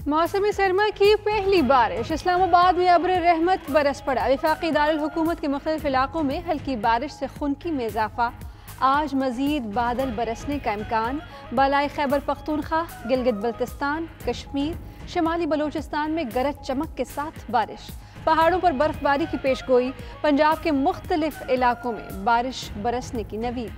मौसमी सरमा की पहली बारिश। इस्लामाबाद में अब्र रहमत बरस पड़ा। वफाकी दारुल हुकूमत के मुख्तलिफ इलाकों में हल्की बारिश से खुनकी में इजाफा। आज मजीद बादल बरसने का इम्कान। बालाई खैबर पख्तूनख्वा, गिलगित बल्तिस्तान, कश्मीर, शिमाली बलूचिस्तान में गरज चमक के साथ बारिश। पहाड़ों पर बर्फबारी की पेशगोई। पंजाब के मुख्तलिफ इलाकों में बारिश बरसने की नवीद।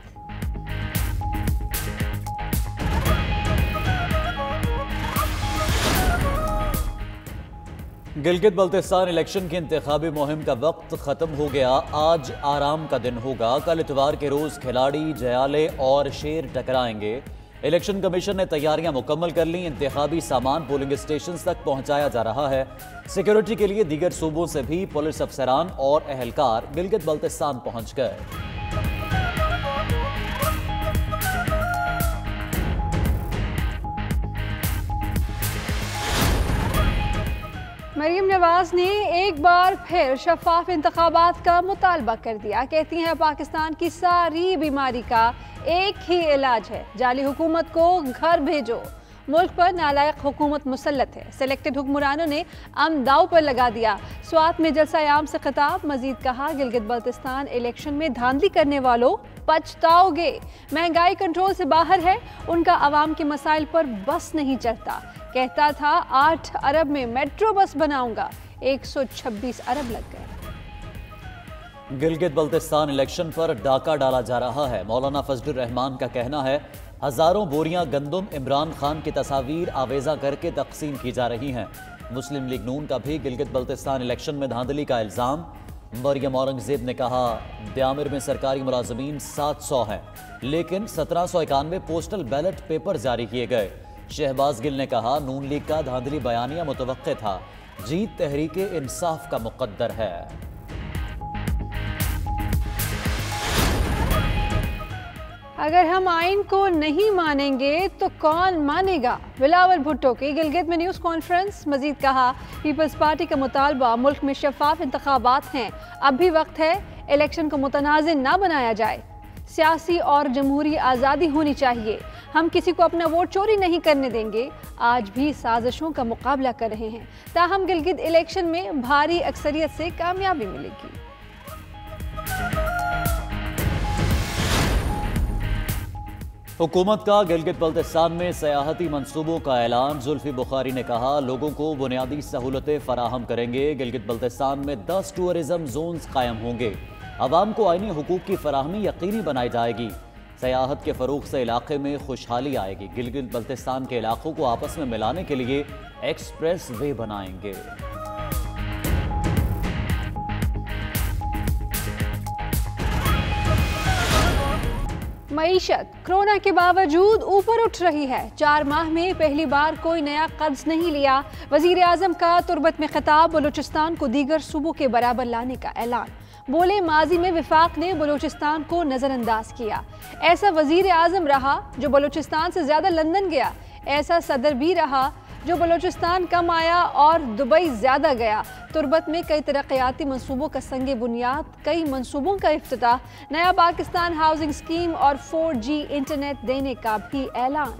गिलगित बल्तिस्तान इलेक्शन की इंतखाबी मुहिम का वक्त खत्म हो गया। आज आराम का दिन होगा। कल इतवार के रोज खिलाड़ी, जयाले और शेर टकराएंगे। इलेक्शन कमीशन ने तैयारियां मुकम्मल कर ली। इंतखाबी सामान पोलिंग स्टेशन तक पहुंचाया जा रहा है। सिक्योरिटी के लिए दीगर सूबों से भी पुलिस अफसरान और अहलकार गिलगित बल्तिस्तान पहुंच गए। मरीम नवाज ने एक बार फिर शफाफ इंतखाबात का मुतालबा कर दिया। कहती हैं पाकिस्तान की सारी बीमारी का एक ही इलाज है, जाली हुकूमत को घर भेजो। मुल्क पर नालायक हुकूमत मुसल्लत है। सिलेक्टेड हुक्मरानों ने अमन दाव पर लगा दिया। स्वात में जलसा आम से खिताब। मजीद कहा, गिलगित बल्तिस्तान इलेक्शन में धांधली करने वालों पछताओगे। महंगाई कंट्रोल से बाहर है। उनका आवाम के मसाइल पर बस नहीं चलता। कहता था 8 अरब में मेट्रो बस बनाऊंगा, 126 अरब लग गए। गिलगित बल्तिस्तान इलेक्शन पर डाका डाला जा रहा है। मौलाना फजलुर रहमान का कहना है, हजारों बोरियां गंदुम इमरान खान की तस्वीर आवेजा करके तकसीम की जा रही हैं। मुस्लिम लीग नून का भी गिलगित बल्तिस्तान इलेक्शन में धांधली का इल्जाम। मरियम औरंगजेब ने कहा, द्यामिर में सरकारी मुलाजमीन 700 हैं, लेकिन 1791 पोस्टल बैलेट पेपर जारी किए गए। शहबाज गिल ने कहा, नून लीग का धांधली बयानिया मुतवक्के था, जीत तहरीके इंसाफ का मुकद्दर है। अगर हम आइन को नहीं मानेंगे तो कौन मानेगा? बिलावल भुट्टो की गिलगित में न्यूज़ कॉन्फ्रेंस। मजीद कहा, पीपल्स पार्टी का मुतालबा मुल्क में शफाफ इंतखाबात हैं। अब भी वक्त है इलेक्शन को मुतनाज़िर ना बनाया जाए। सियासी और जमहूरी आज़ादी होनी चाहिए। हम किसी को अपना वोट चोरी नहीं करने देंगे। आज भी साजिशों का मुकाबला कर रहे हैं, ताहम गिलगित इलेक्शन में भारी अक्सरियत से कामयाबी मिलेगी। हुकूमत का गिलगित बल्तिस्तान में सयाहती मंसूबों का ऐलान। जुल्फी बुखारी ने कहा, लोगों को बुनियादी सहूलतें फराहम करेंगे। गिलगित बल्तिस्तान में 10 टूरिज्म जोन्स कायम होंगे। अवाम को आईनी हुकूक की फराहमी यकीनी बनाई जाएगी। सयाहत के फरोग से इलाके में खुशहाली आएगी। गिलगित बल्तिस्तान के इलाकों को आपस में मिलाने के लिए एक्सप्रेस वे बनाएंगे। मईशत कोरोना के बावजूद ऊपर उठ रही है। 4 माह में पहली बार कोई नया कर्ज नहीं लिया। वजीर आजम का तुर्बत में खिताब। बलूचिस्तान को दीगर सूबों के बराबर लाने का ऐलान। बोले, माजी में विफाक ने बलूचिस्तान को नजरअंदाज किया। ऐसा वजीर आजम रहा जो बलूचिस्तान से ज्यादा लंदन गया। ऐसा सदर भी रहा जो बलूचिस्तान कम आया और दुबई ज्यादा गया। तुर्बत में कई तरक्याती मंसूबों का संगे बुनियाद, कई मंसूबों का इफ्तिताह, नया पाकिस्तान हाउसिंग स्कीम और 4G इंटरनेट देने का भी ऐलान।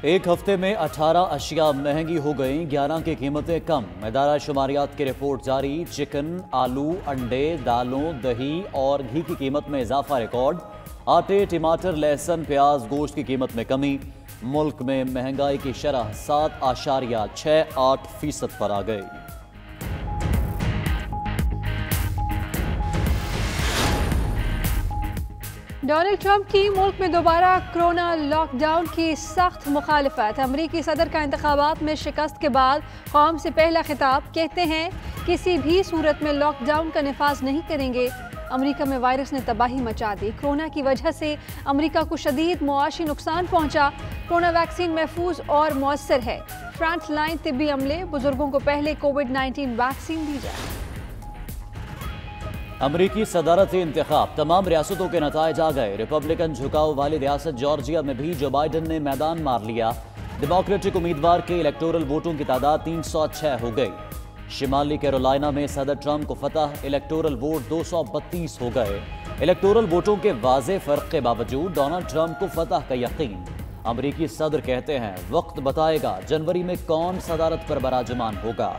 एक हफ्ते में 18 अशिया महंगी हो गई, 11 की कीमतें कम। इदारा शुमारियात की रिपोर्ट जारी। चिकन, आलू, अंडे, दालों, दही और घी की कीमत में इजाफा रिकॉर्ड। आटे, टमाटर, लहसुन, प्याज, गोश्त की कीमत में कमी। मुल्क में महंगाई की शरह 7.68% पर आ गई। डोनाल्ड ट्रंप की मुल्क में दोबारा कोरोना लॉकडाउन की सख्त मुखालिफत। अमरीकी सदर का इंतखाबात में शिकस्त के बाद कौम से पहला खिताब। कहते हैं, किसी भी सूरत में लॉकडाउन का निफाज नहीं करेंगे। अमेरिका में वायरस ने तबाही मचा दी। कोरोना की वजह से अमेरिका को शदीद मुआशी नुकसान पहुंचा। कोरोना वैक्सीन महफूज और मौसर है। फ्रंट लाइन तिब्बी अमले, बुजुर्गों को पहले कोविड-19 वैक्सीन दी जाए। अमरीकी सदारती इंतखाब, तमाम रियासतों के नताइज आ गए। रिपब्लिकन झुकाव वाली रियासत जॉर्जिया में भी जो बाइडन ने मैदान मार लिया। डेमोक्रेटिक उम्मीदवार के इलेक्टोरल वोटों की तादाद 306 हो गई। शिमाली कैरोलिना में सदर ट्रंप को फतह, इलेक्टोरल वोट 232 हो गए। इलेक्टोरल वोटों के वाज़े फ़र्क के बावजूद डोनाल्ड ट्रंप को फतह का यकीन। अमरीकी सदर कहते हैं वक्त बताएगा जनवरी में कौन सदारत पर बराजमान होगा।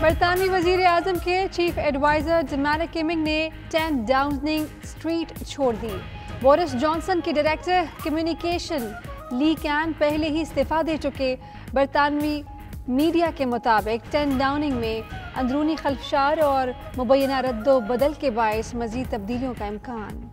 बरतानवी वजीर आजम के चीफ एडवाइजर डोमिनिक किमिंग ने 10 डाउनिंग स्ट्रीट छोड़ दी। बोरिस जॉनसन के डायरेक्टर कम्युनिकेशन ली कैन पहले ही इस्तीफा दे चुके। बरतानवी मीडिया के मुताबिक 10 डाउनिंग में अंदरूनी खलफशार और मुबैना रद्दो बदल के बायस मजीद तब्दीलियों का इम्कान।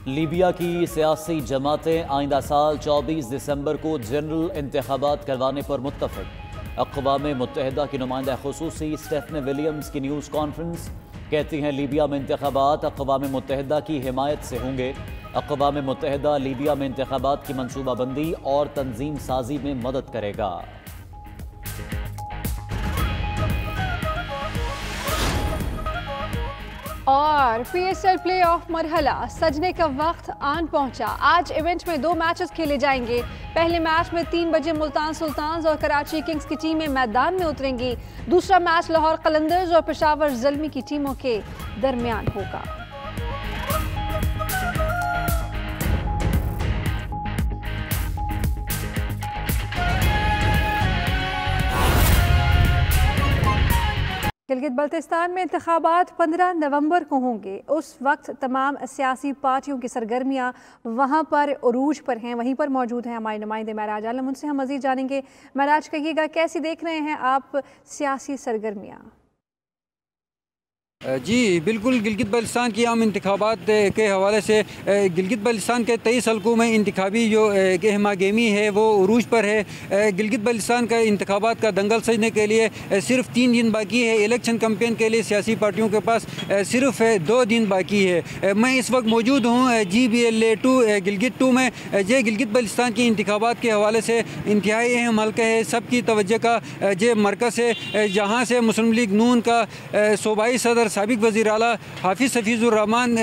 लीबिया की सियासी जमातें आइंदा साल 24 दिसंबर को जनरल इंतखाबात करवाने पर मुत्तफिक। अक़वाम मुत्तहिदा की नुमाइंदा खुसूसी स्टेफनी विलियम्स की न्यूज़ कॉन्फ्रेंस। कहती हैं लीबिया में इंतखाबात अक़वाम मुत्तहिदा की हिमायत से होंगे। अक़वाम मुत्तहिदा लीबिया में इंतखाबात की मनसूबाबंदी और तंजीम साजी में मदद करेगा। और PSL प्ले ऑफ मरहला सजने का वक्त आन पहुंचा। आज इवेंट में 2 मैचेस खेले जाएंगे। पहले मैच में 3 बजे मुल्तान सुल्तान्स और कराची किंग्स की टीमें मैदान में उतरेंगी। दूसरा मैच लाहौर कलंदर्स और पेशावर ज़ल्मी की टीमों के दरमियान होगा। गिलगित बल्तिस्तान में इंतखाबात 15 नवंबर को होंगे। उस वक्त तमाम सियासी पार्टियों की सरगर्मियां वहां पर उरूज पर हैं। वहीं पर मौजूद हैं हमारे नुमाइंदे महराज आलम। उनसे हम मज़ीद जानेंगे। महराज, कहिएगा कैसी देख रहे हैं आप सियासी सरगर्मियां? जी बिल्कुल, गिलगित बल्तिस्तान की आम इंतखाबात के हवाले से गिलगित बल्तिस्तान के 23 हल्कों में इंतखाबी जो गहमा गेमी है वो उरूज पर है। गिलगित बल्तिस्तान का इंतखाबात का दंगल सजने के लिए सिर्फ 3 दिन बाकी है। इलेक्शन कैंपेन के लिए सियासी पार्टियों के पास सिर्फ 2 दिन बाकी है। मैं इस वक्त मौजूद हूँ GBLA-2 गिलगित 2 में। ये गिलगित बल्तिस्तान की इंतखाबात के हवाले से इंतहाई अहम हल्का है। सबकी तवज्जो का ये मरकज़ है, जहाँ से मुस्लिम लीग नून का सूबाई सदर साबिक वज़ीर आला हाफिज़ हफीज़ुर रहमान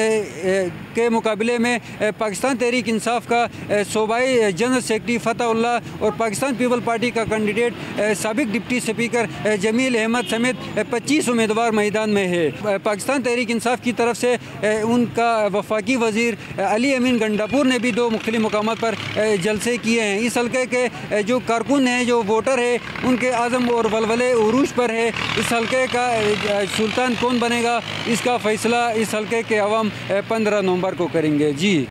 के मुकाबले में पाकिस्तान तहरीक इंसाफ का सूबाई जनरल सेक्रेटरी फ़तहुल्लाह और पाकिस्तान पीपल पार्टी का कैंडिडेट साबिक डिप्टी स्पीकर जमील अहमद समेत 25 उम्मीदवार मैदान में है। पाकिस्तान तहरीक इंसाफ की तरफ से उनका वफाकी वज़ीर अली अमीन गंडापुर ने भी 2 मुख्तलिफ मकामात पर जलसे किए हैं। इस हल्के के जो कारकुन हैं, जो वोटर है, उनके आज़म और वलवले उरूज पर है। इस हल्के का सुल्तान कौन बनेगा, इसका फ़ैसला इस हल्के के अवाम 15 नवंबर को करेंगे। जी।